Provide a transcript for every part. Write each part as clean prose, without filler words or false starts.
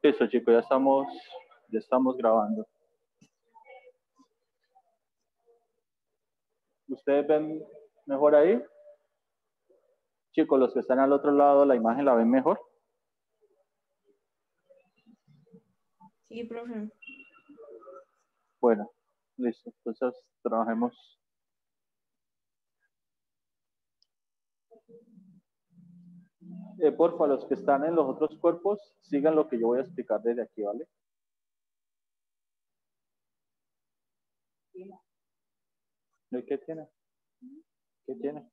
Listo, chicos, ya estamos grabando. ¿Ustedes ven mejor ahí? Chicos, los que están al otro lado, ¿la imagen la ven mejor? Sí, profe. Bueno, listo. Entonces, trabajemos. Porfa, los que están en los otros cuerpos, sigan lo que yo voy a explicar desde aquí, ¿vale? ¿Qué tiene? ¿Qué tiene?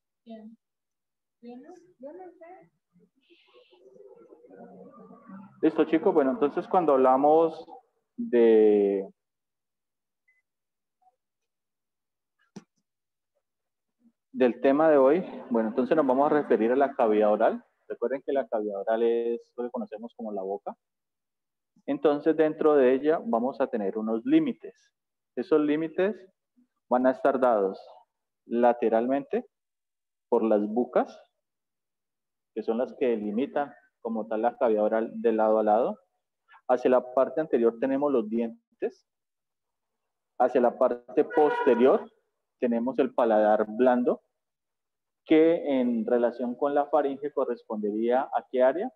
Listo, chicos. Bueno, entonces cuando hablamos del tema de hoy, bueno, entonces nos vamos a referir a la cavidad oral. Recuerden que la cavidad oral es lo que conocemos como la boca. Entonces, dentro de ella vamos a tener unos límites. Esos límites van a estar dados lateralmente por las bucas, que son las que delimitan como tal la cavidad oral de lado a lado. Hacia la parte anterior tenemos los dientes. Hacia la parte posterior tenemos el paladar blando, que en relación con la faringe correspondería a qué área,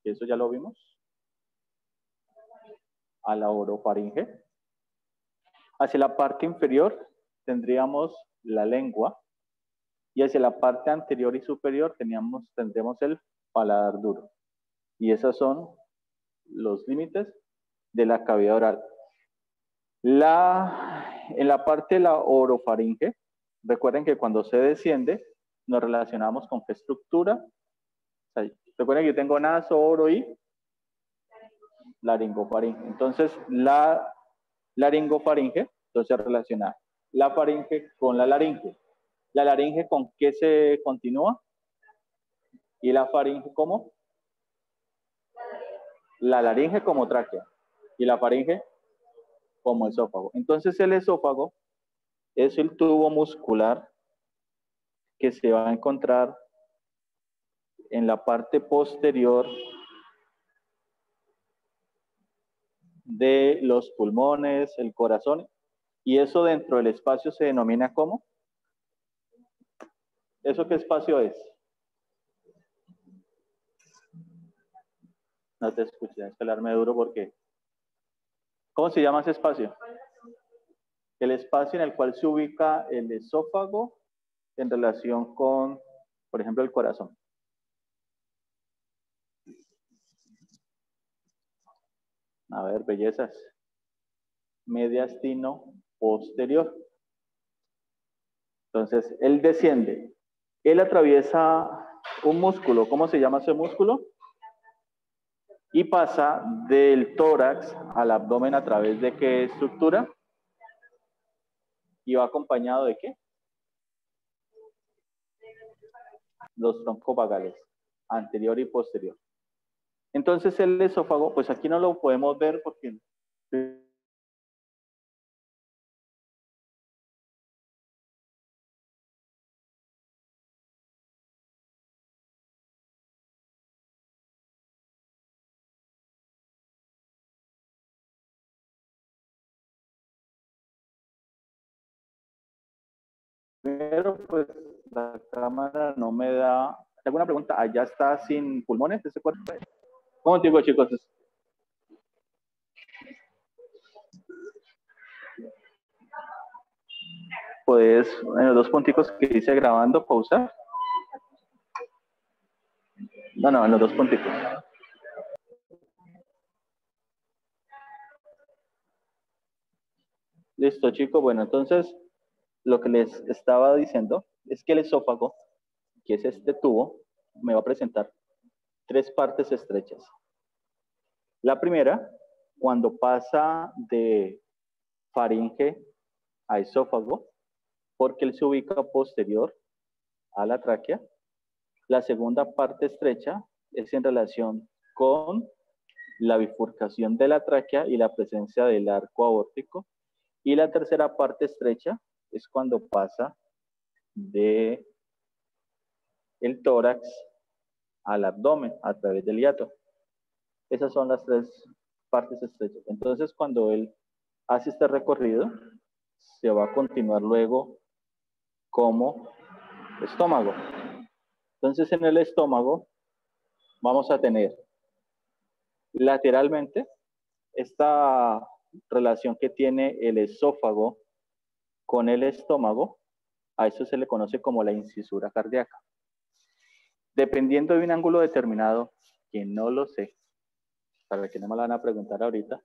eso ya lo vimos, a la orofaringe. Hacia la parte inferior tendríamos la lengua y hacia la parte anterior y superior tendremos el paladar duro. Y esos son los límites de la cavidad oral. En la parte de la orofaringe, recuerden que cuando se desciende nos relacionamos con qué estructura. O sea, recuerden que yo tengo naso, oro y laringofaringe. Entonces, la laringofaringe, entonces relaciona la faringe con la laringe. ¿La laringe con qué se continúa? ¿Y la faringe cómo? La laringe como tráquea. ¿Y la faringe? Como esófago. Entonces, el esófago es el tubo muscular que se va a encontrar en la parte posterior de los pulmones, el corazón, y eso dentro del espacio se denomina ¿cómo? ¿Eso qué espacio es? No te escuché, tienes que hablarme duro porque... ¿Cómo se llama ese espacio? El espacio en el cual se ubica el esófago en relación con, por ejemplo, el corazón. A ver, bellezas. Mediastino posterior. Entonces, él desciende. Él atraviesa un músculo. ¿Cómo se llama ese músculo? Y pasa del tórax al abdomen a través de qué estructura? ¿Y va acompañado de qué? Los troncos vagales, anterior y posterior. Entonces el esófago, pues aquí no lo podemos ver porque primero, pues la cámara no me da. ¿Tengo una pregunta? ¿Allá está sin pulmones ese cuerpo? ¿Cómo te digo, chicos? Puedes, en los dos punticos que dice grabando, pausar. No, en los dos punticos. Listo, chicos. Bueno, entonces, lo que les estaba diciendo es que el esófago, que es este tubo, me va a presentar tres partes estrechas. La primera, cuando pasa de faringe a esófago, porque él se ubica posterior a la tráquea. La segunda parte estrecha es en relación con la bifurcación de la tráquea y la presencia del arco aórtico. Y la tercera parte estrecha es cuando pasa de el tórax al abdomen a través del hiato. Esas son las tres partes estrechas. Entonces, cuando él hace este recorrido, se va a continuar luego como estómago. Entonces, en el estómago vamos a tener lateralmente esta relación que tiene el esófago con el estómago. A eso se le conoce como la incisura cardíaca. Dependiendo de un ángulo determinado, que no lo sé, para que no me la van a preguntar ahorita,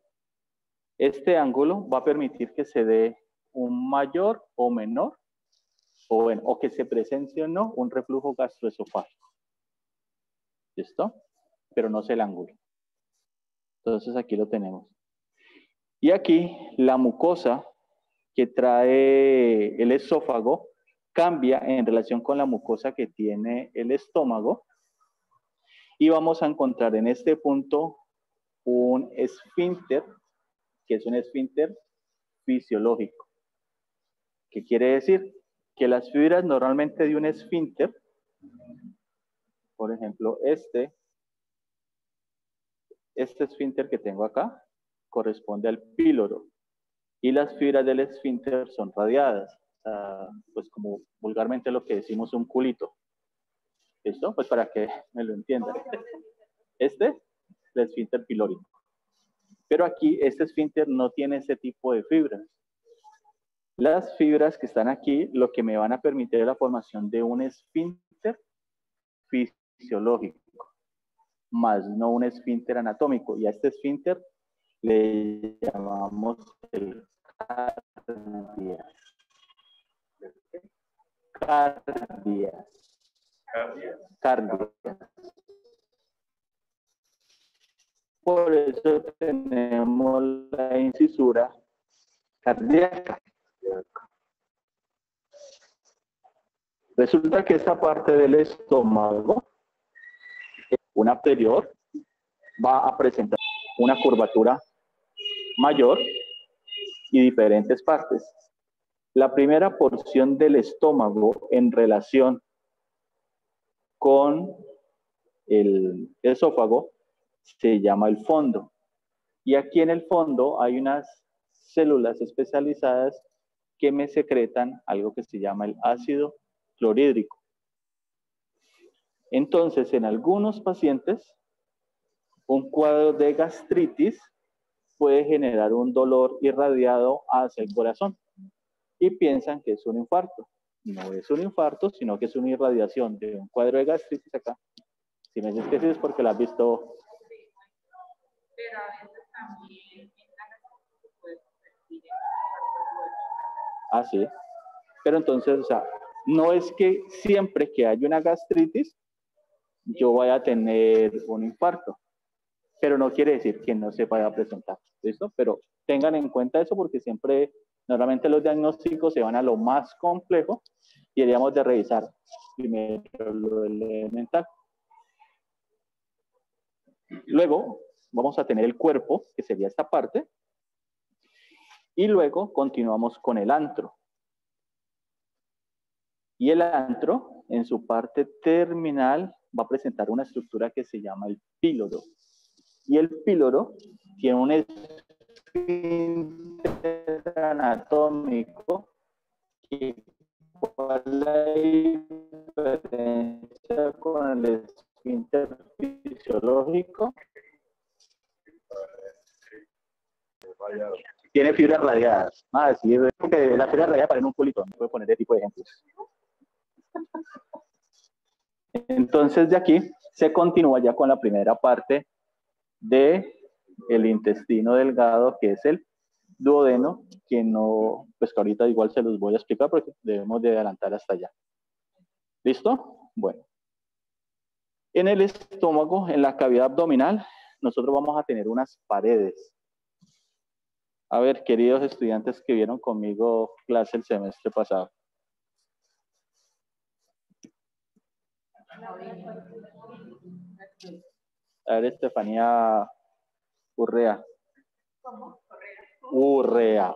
este ángulo va a permitir que se dé un mayor o menor, o que se presente o no un reflujo gastroesofágico. ¿Listo? Pero no sé el ángulo. Entonces aquí lo tenemos. Y aquí la mucosa que trae el esófago cambia en relación con la mucosa que tiene el estómago. Y vamos a encontrar en este punto un esfínter, que es un esfínter fisiológico. ¿Qué quiere decir? Que las fibras normalmente de un esfínter, por ejemplo, este esfínter que tengo acá, corresponde al píloro. Y las fibras del esfínter son radiadas. Pues como vulgarmente lo que decimos un culito. ¿Listo? Pues para que me lo entiendan. Este es el esfínter pilórico. Pero aquí este esfínter no tiene ese tipo de fibras. Las fibras que están aquí lo que me van a permitir es la formación de un esfínter fisiológico, más no un esfínter anatómico. Y a este esfínter le llamamos el cardias. Cardias. Por eso tenemos la incisura cardíaca. Resulta que esta parte del estómago, una anterior, va a presentar una curvatura mayor y diferentes partes. La primera porción del estómago en relación con el esófago se llama el fondo. Y aquí en el fondo hay unas células especializadas que me secretan algo que se llama el ácido clorhídrico. Entonces, en algunos pacientes, un cuadro de gastritis puede generar un dolor irradiado hacia el corazón y piensan que es un infarto. No es un infarto, sino que es una irradiación de un cuadro de gastritis acá. Si me dices que sí es porque la has visto. Pero a veces también se puede convertir en infarto. Ah, sí. Pero entonces, o sea, no es que siempre que haya una gastritis, yo vaya a tener un infarto. Pero no quiere decir que no se vaya a presentar. ¿Listo? Pero tengan en cuenta eso porque siempre, normalmente los diagnósticos se van a lo más complejo y deberíamos de revisar primero lo elemental. Luego vamos a tener el cuerpo, que sería esta parte, y luego continuamos con el antro. Y el antro, en su parte terminal, va a presentar una estructura que se llama el píloro. Y el píloro tiene un esfínter anatómico que ¿cuál es la diferencia con el esfínter fisiológico? Tiene fibras radiadas. Ah, sí, porque la fibra radiada para un culito. No puedo poner ese tipo de ejemplos. Entonces, de aquí se continúa ya con la primera parte del intestino delgado, que es el duodeno, que no, pues que ahorita igual se los voy a explicar porque debemos de adelantar hasta allá. ¿Listo? Bueno. En el estómago, en la cavidad abdominal, nosotros vamos a tener unas paredes. A ver, queridos estudiantes que vieron conmigo clase el semestre pasado. A ver, Estefanía Urrea. ¿Cómo? Urrea.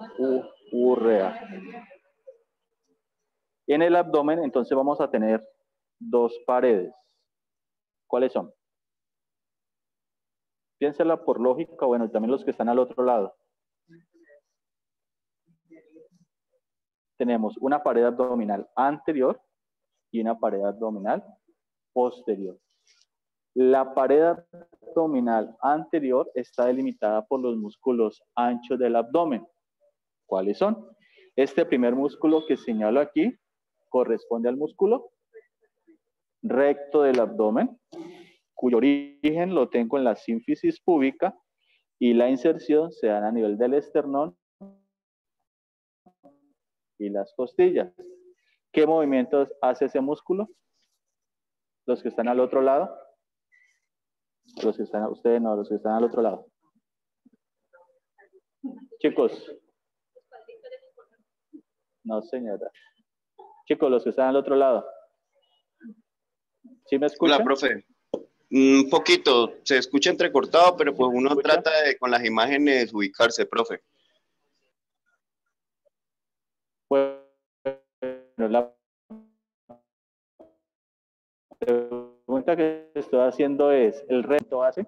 En el abdomen, entonces vamos a tener dos paredes. ¿Cuáles son? Piénsela por lógica, bueno, también los que están al otro lado. Tenemos una pared abdominal anterior y una pared abdominal posterior. La pared abdominal anterior está delimitada por los músculos anchos del abdomen. ¿Cuáles son? Este primer músculo que señalo aquí corresponde al músculo recto del abdomen, cuyo origen lo tengo en la sínfisis púbica y la inserción se da a nivel del esternón y las costillas. ¿Qué movimientos hace ese músculo? Los que están al otro lado. Los que están, ustedes no, los que están al otro lado. Chicos. No, señora. Chicos, los que están al otro lado. ¿Sí me escuchan? Hola, profe. Un poquito, se escucha entrecortado, pero pues uno trata de con las imágenes ubicarse, profe. Bueno, la pregunta que estoy haciendo es, ¿el recto hace?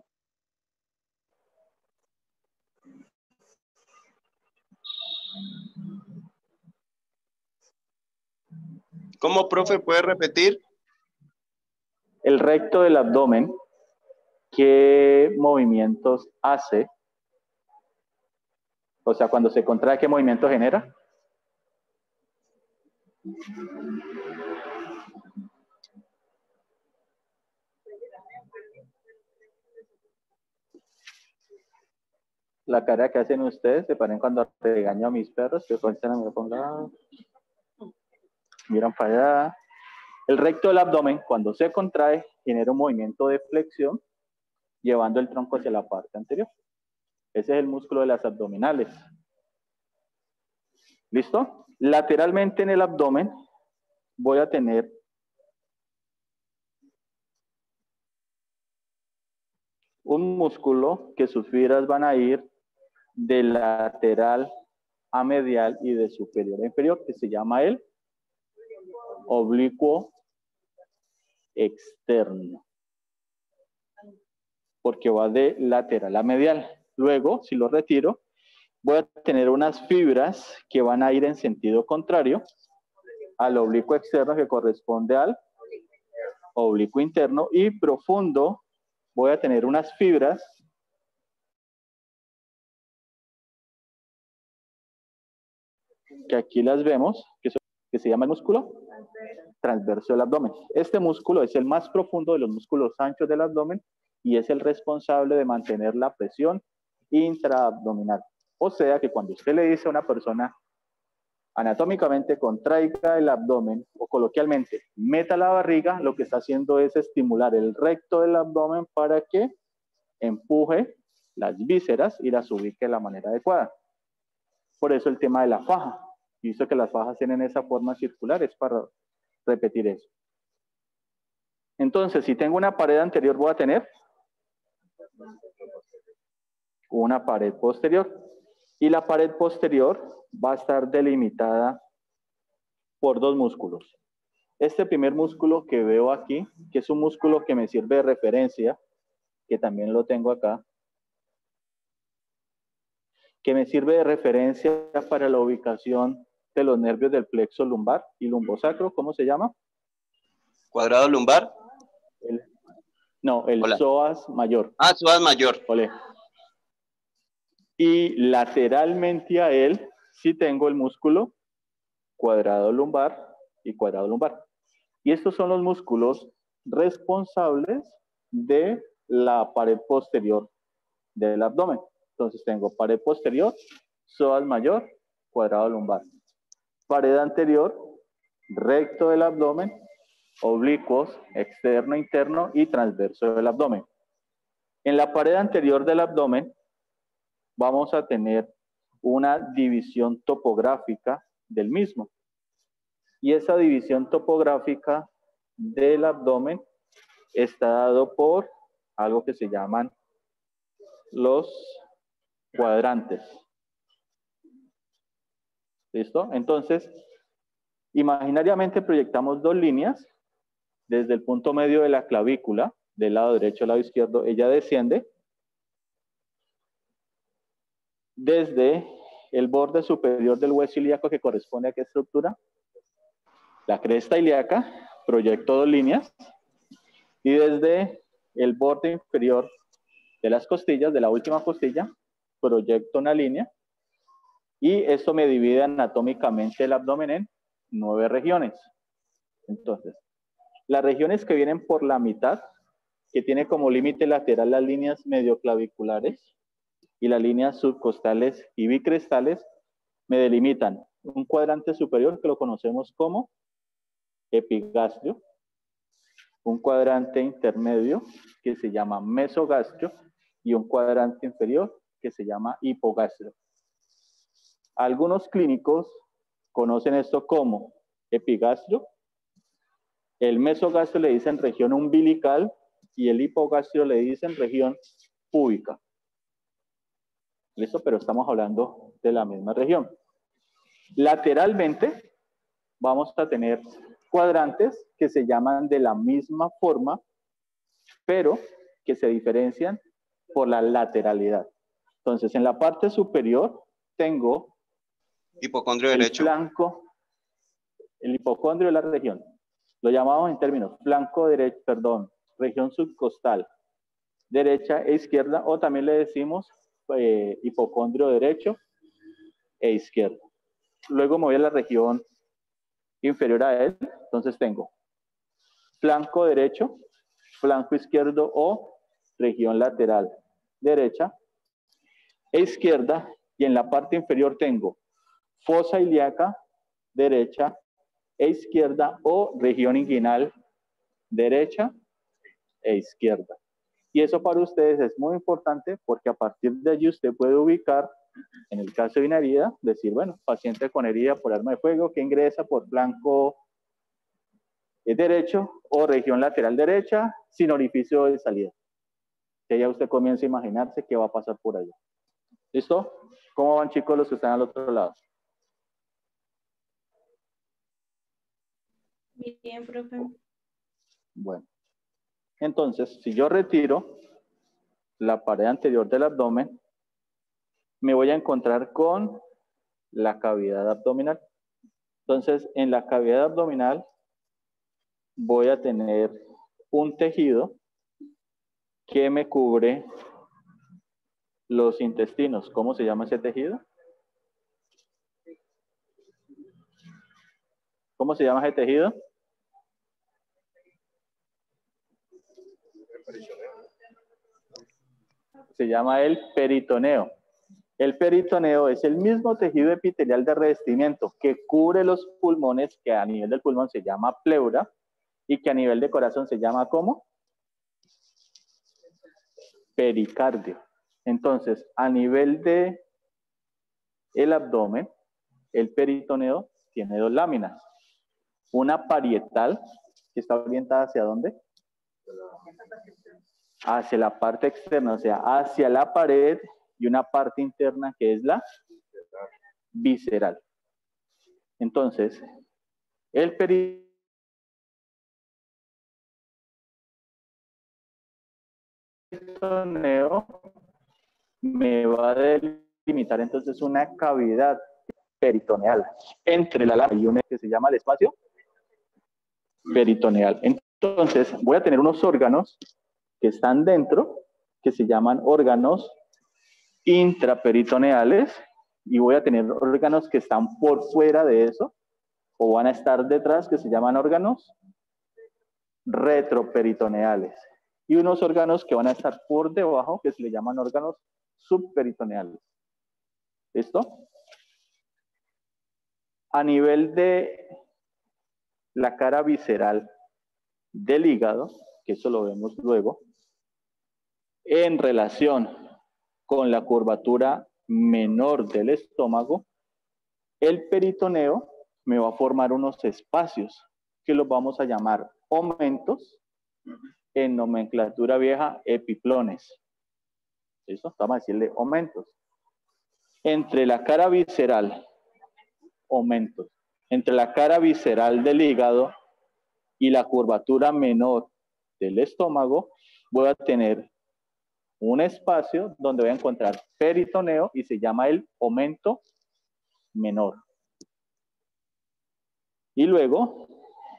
¿Cómo, profe? ¿Puede repetir? El recto del abdomen, ¿qué movimientos hace? O sea, cuando se contrae, ¿qué movimiento genera? La cara que hacen ustedes, se paren cuando regaño a mis perros, que me pongan, miran para allá. El recto del abdomen, cuando se contrae, genera un movimiento de flexión, llevando el tronco hacia la parte anterior. Ese es el músculo de las abdominales. ¿Listo? Lateralmente en el abdomen voy a tener un músculo que sus fibras van a ir de lateral a medial y de superior a inferior, que se llama el oblicuo externo, porque va de lateral a medial. Luego, si lo retiro, voy a tener unas fibras que van a ir en sentido contrario al oblicuo externo, que corresponde al oblicuo interno, y profundo voy a tener unas fibras que aquí las vemos, que se llama el músculo transverso del abdomen. Este músculo es el más profundo de los músculos anchos del abdomen y es el responsable de mantener la presión intraabdominal. O sea que cuando usted le dice a una persona anatómicamente contraiga el abdomen o coloquialmente meta la barriga, lo que está haciendo es estimular el recto del abdomen para que empuje las vísceras y las ubique de la manera adecuada. Por eso el tema de la faja. Visto que las fajas tienen esa forma circular, es para repetir eso. Entonces, si tengo una pared anterior, voy a tener una pared posterior. Y la pared posterior va a estar delimitada por dos músculos. Este primer músculo que veo aquí, que es un músculo que me sirve de referencia, que también lo tengo acá, que me sirve de referencia para la ubicación de los nervios del plexo lumbar y lumbosacro, ¿cómo se llama? ¿Cuadrado lumbar? El Hola. psoas mayor. Ah, psoas mayor. Ole. Y lateralmente a él sí tengo el músculo cuadrado lumbar y cuadrado lumbar. Y estos son los músculos responsables de la pared posterior del abdomen. Entonces tengo pared posterior, psoas mayor, cuadrado lumbar. Pared anterior, recto del abdomen, oblicuos, externo, interno y transverso del abdomen. En la pared anterior del abdomen vamos a tener una división topográfica del mismo. Y esa división topográfica del abdomen está dado por algo que se llaman los cuadrantes. ¿Listo? Entonces, imaginariamente proyectamos dos líneas desde el punto medio de la clavícula, del lado derecho al lado izquierdo, ella desciende desde el borde superior del hueso ilíaco que corresponde a qué estructura, la cresta ilíaca, proyecto 2 líneas, y desde el borde inferior de las costillas, de la última costilla, proyecto una línea, y esto me divide anatómicamente el abdomen en 9 regiones. Entonces, las regiones que vienen por la mitad, que tiene como límite lateral las líneas medioclaviculares y las líneas subcostales y bicrestales, me delimitan un cuadrante superior que lo conocemos como epigastrio, un cuadrante intermedio que se llama mesogastrio y un cuadrante inferior que se llama hipogastrio. Algunos clínicos conocen esto como epigastrio, el mesogastrio le dicen región umbilical y el hipogastrio le dicen región púbica. ¿Listo? Pero estamos hablando de la misma región. Lateralmente vamos a tener cuadrantes que se llaman de la misma forma, pero que se diferencian por la lateralidad. Entonces, en la parte superior tengo Hipocondrio el derecho. flanco, el hipocondrio de la región. Lo llamamos en términos flanco derecho, perdón, región subcostal, derecha e izquierda, o también le decimos hipocondrio derecho e izquierdo. Luego me voy a la región inferior a él, entonces tengo flanco derecho, flanco izquierdo o región lateral derecha e izquierda, y en la parte inferior tengo fosa ilíaca derecha e izquierda o región inguinal derecha e izquierda. Y eso para ustedes es muy importante porque a partir de allí usted puede ubicar, en el caso de una herida, decir, bueno, paciente con herida por arma de fuego que ingresa por flanco derecho o región lateral derecha sin orificio de salida. Que ya usted comienza a imaginarse qué va a pasar por allá. ¿Listo? ¿Cómo van, chicos, los que están al otro lado? Bien, profe. Bueno, entonces, si yo retiro la pared anterior del abdomen, me voy a encontrar con la cavidad abdominal. Entonces, en la cavidad abdominal voy a tener un tejido que me cubre los intestinos. ¿Cómo se llama ese tejido? ¿Cómo se llama ese tejido? Se llama el peritoneo. El peritoneo es el mismo tejido epitelial de revestimiento que cubre los pulmones, que a nivel del pulmón se llama pleura, y que a nivel de corazón se llama ¿cómo? Pericardio. Entonces, a nivel de el abdomen, el peritoneo tiene dos láminas. Una parietal, que está orientada ¿hacia dónde? Hacia la parte externa, o sea, hacia la pared, y una parte interna que es la visceral. Entonces, el peritoneo me va a delimitar entonces una cavidad peritoneal entre la lámina y un que se llama el espacio peritoneal. Entonces, voy a tener unos órganos que están dentro, que se llaman órganos intraperitoneales, y voy a tener órganos que están por fuera de eso, o van a estar detrás, que se llaman órganos retroperitoneales, y unos órganos que van a estar por debajo, que se le llaman órganos subperitoneales. ¿Listo? A nivel de la cara visceral del hígado, que eso lo vemos luego, en relación con la curvatura menor del estómago, el peritoneo me va a formar unos espacios que los vamos a llamar omentos, en nomenclatura vieja epiplones. ¿Listo? Vamos a decirle omentos. Entre la cara visceral, omentos, entre la cara visceral del hígado y la curvatura menor del estómago, voy a tener un espacio donde voy a encontrar peritoneo y se llama el omento menor. Y luego,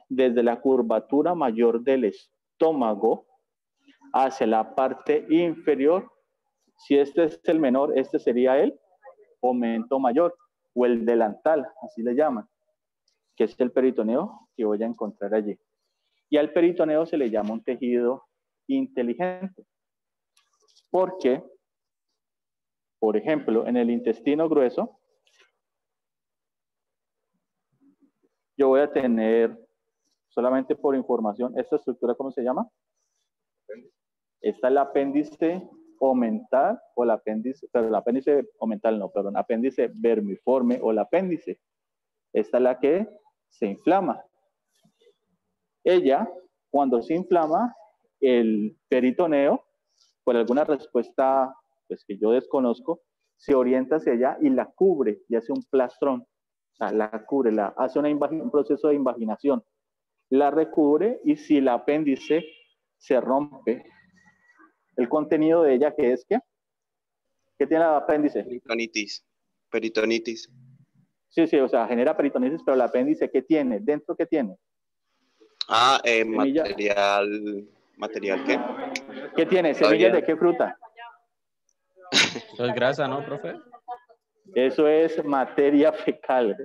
desde la curvatura mayor del estómago hacia la parte inferior, si este es el menor, este sería el omento mayor o el delantal, así le llaman, que es el peritoneo que voy a encontrar allí. Y al peritoneo se le llama un tejido inteligente. Porque, por ejemplo, en el intestino grueso, yo voy a tener, solamente por información, esta estructura, ¿cómo se llama? Esta es el apéndice omental o el apéndice, pero el apéndice omental no, perdón, apéndice vermiforme o el apéndice. Esta es la que se inflama. Ella, cuando se inflama, el peritoneo, por alguna respuesta pues, que yo desconozco, se orienta hacia allá y la cubre y hace un plastrón. O sea, la cubre, hace un proceso de invaginación. La recubre y si el apéndice se rompe, el contenido de ella, ¿qué es qué? ¿Qué tiene el apéndice? Peritonitis. Peritonitis. Sí, o sea, genera peritonitis, pero el apéndice, ¿qué tiene? ¿Dentro qué tiene? Ah, Semilla. ¿Material qué? ¿Qué tiene? ¿Semillas de qué fruta? Eso es grasa, ¿no, profe? Eso es materia fecal.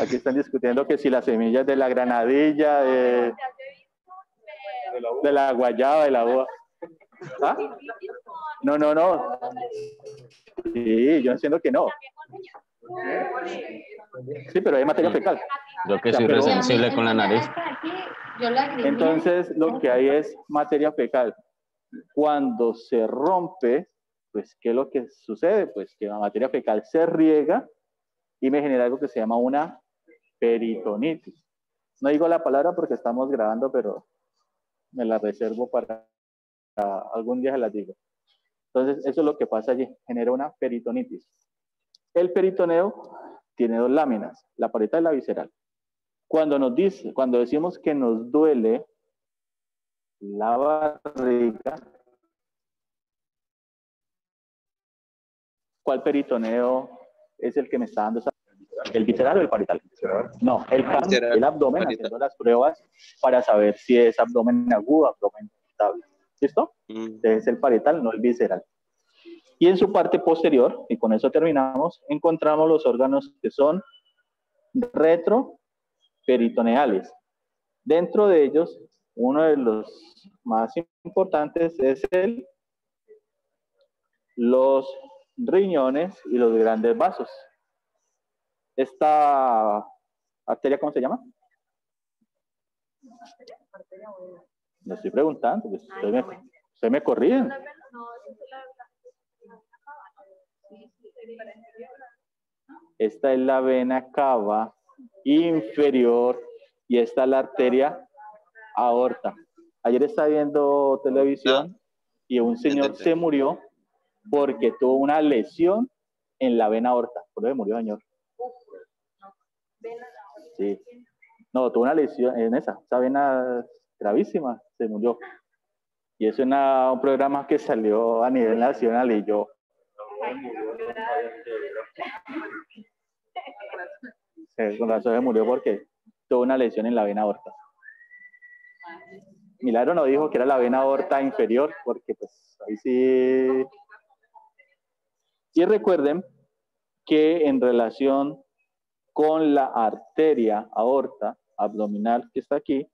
Aquí están discutiendo que si las semillas de la granadilla, de la guayaba, de la uva. ¿Ah? No. Sí, yo entiendo que no. Sí, pero hay materia fecal. Yo que soy resensible con la nariz. Entonces, lo que hay es materia fecal. Cuando se rompe, pues, ¿qué es lo que sucede? Pues que la materia fecal se riega y me genera algo que se llama una peritonitis. No digo la palabra porque estamos grabando, pero me la reservo para algún día se las digo. Entonces, eso es lo que pasa allí, genera una peritonitis. El peritoneo tiene dos láminas, la parietal y la visceral. Cuando decimos que nos duele la barriga, ¿cuál peritoneo es el que me está dando esa? ¿El visceral o el parietal? No, el abdomen, haciendo las pruebas para saber si es abdomen agudo, abdomen estable. ¿Listo? Entonces es el parietal, no el visceral. Y en su parte posterior, y con eso terminamos, encontramos los órganos que son retroperitoneales. Dentro de ellos, uno de los más importantes es los riñones y los grandes vasos. Esta arteria, ¿cómo se llama? Le estoy preguntando, pues usted me corrige. Esta es la vena cava inferior y esta es la arteria aorta. Ayer estaba viendo televisión y un señor se murió porque tuvo una lesión en la vena aorta. ¿Por qué murió, señor? Sí. No, tuvo una lesión en esa vena gravísima, se murió. Y es un programa que salió a nivel nacional y yo. Con razón se murió porque tuvo una lesión en la vena aorta. Milagro no dijo que era la vena aorta inferior, porque pues ahí sí. Y recuerden que en relación con la arteria aorta abdominal que está aquí,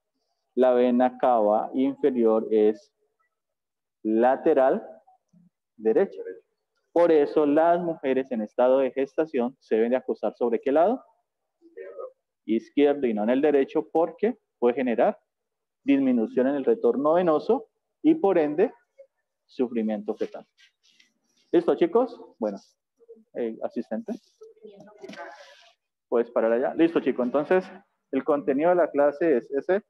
la vena cava inferior es lateral derecha. Por eso las mujeres en estado de gestación se deben de acostar ¿sobre qué lado? Izquierdo y no en el derecho, porque puede generar disminución en el retorno venoso y por ende sufrimiento fetal. ¿Listo, chicos? Bueno, asistente. Puedes parar allá. Listo, chicos. Entonces, el contenido de la clase es ese.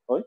¿Hoy?